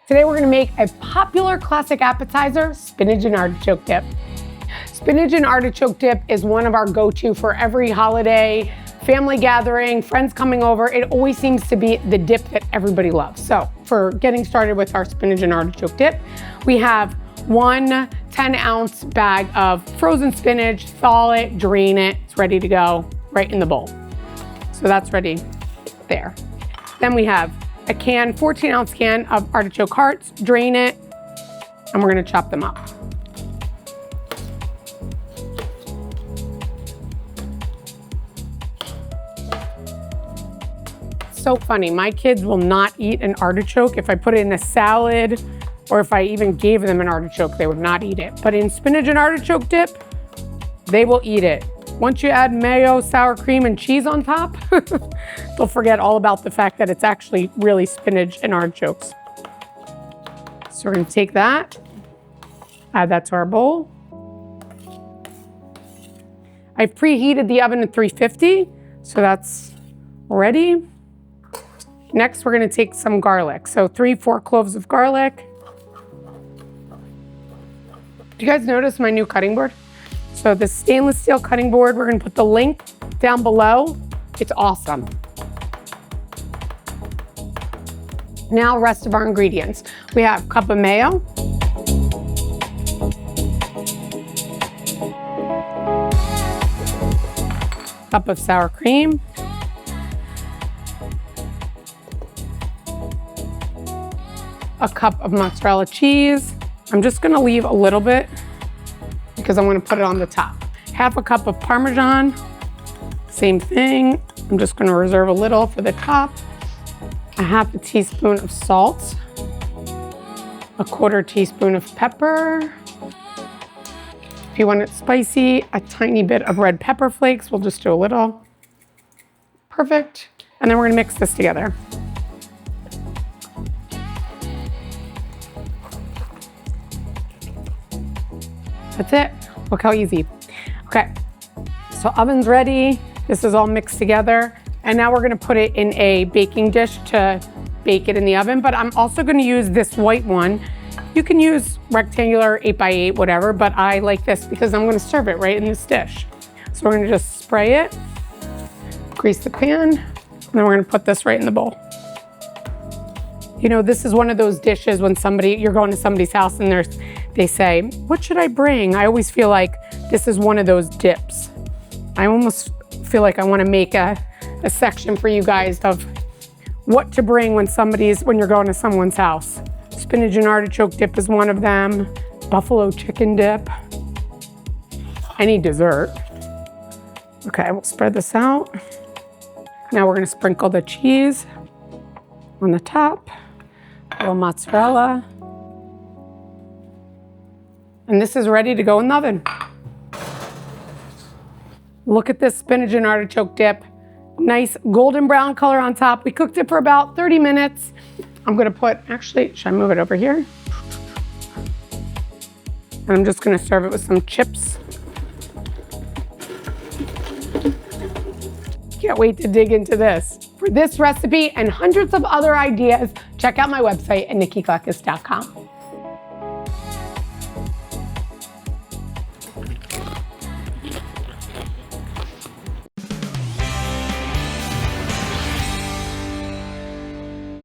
Today we're gonna make a popular classic appetizer, spinach and artichoke dip. Spinach and artichoke dip is one of our go-to for every holiday, family gathering, friends coming over. It always seems to be the dip that everybody loves. So for getting started with our spinach and artichoke dip, we have one 10-ounce bag of frozen spinach, thaw it, drain it. It's ready to go right in the bowl. So that's ready there. Then we have a 14-ounce can of artichoke hearts, drain it, and we're gonna chop them up. So funny, my kids will not eat an artichoke. If I put it in a salad or if I even gave them an artichoke, they would not eat it. But in spinach and artichoke dip, they will eat it. Once you add mayo, sour cream, and cheese on top, they'll forget all about the fact that it's actually really spinach and artichokes. So we're gonna take that, add that to our bowl. I've preheated the oven at 350, so that's ready. Next, we're gonna take some garlic. So 3-4 cloves of garlic. Do you guys notice my new cutting board? So the stainless steel cutting board, we're gonna put the link down below. It's awesome. Now, rest of our ingredients. We have a cup of mayo. Cup of sour cream. A cup of mozzarella cheese. I'm just gonna leave a little bit because I'm gonna put it on the top. Half a cup of Parmesan, same thing. I'm just gonna reserve a little for the top. A half a teaspoon of salt. A 1/4 teaspoon of pepper. If you want it spicy, a tiny bit of red pepper flakes. We'll just do a little. Perfect. And then we're gonna mix this together. That's it. Look how easy. Okay, so oven's ready. This is all mixed together. And now we're gonna put it in a baking dish to bake it in the oven, but I'm also gonna use this white one. You can use rectangular 8x8, whatever, but I like this because I'm gonna serve it right in this dish. So we're gonna just spray it, grease the pan, and then we're gonna put this right in the bowl. You know, this is one of those dishes when you're going to somebody's house and they say, what should I bring? I always feel like this is one of those dips. I almost feel like I want to make a section for you guys of what to bring when you're going to someone's house. Spinach and artichoke dip is one of them. Buffalo chicken dip. Any dessert. Okay, we'll spread this out. Now we're gonna sprinkle the cheese on the top. A little mozzarella. And this is ready to go in the oven. Look at this spinach and artichoke dip. Nice golden brown color on top. We cooked it for about 30 minutes. I'm gonna should I move it over here? And I'm just gonna serve it with some chips. Can't wait to dig into this. For this recipe and hundreds of other ideas, check out my website at nikkikleckis.com.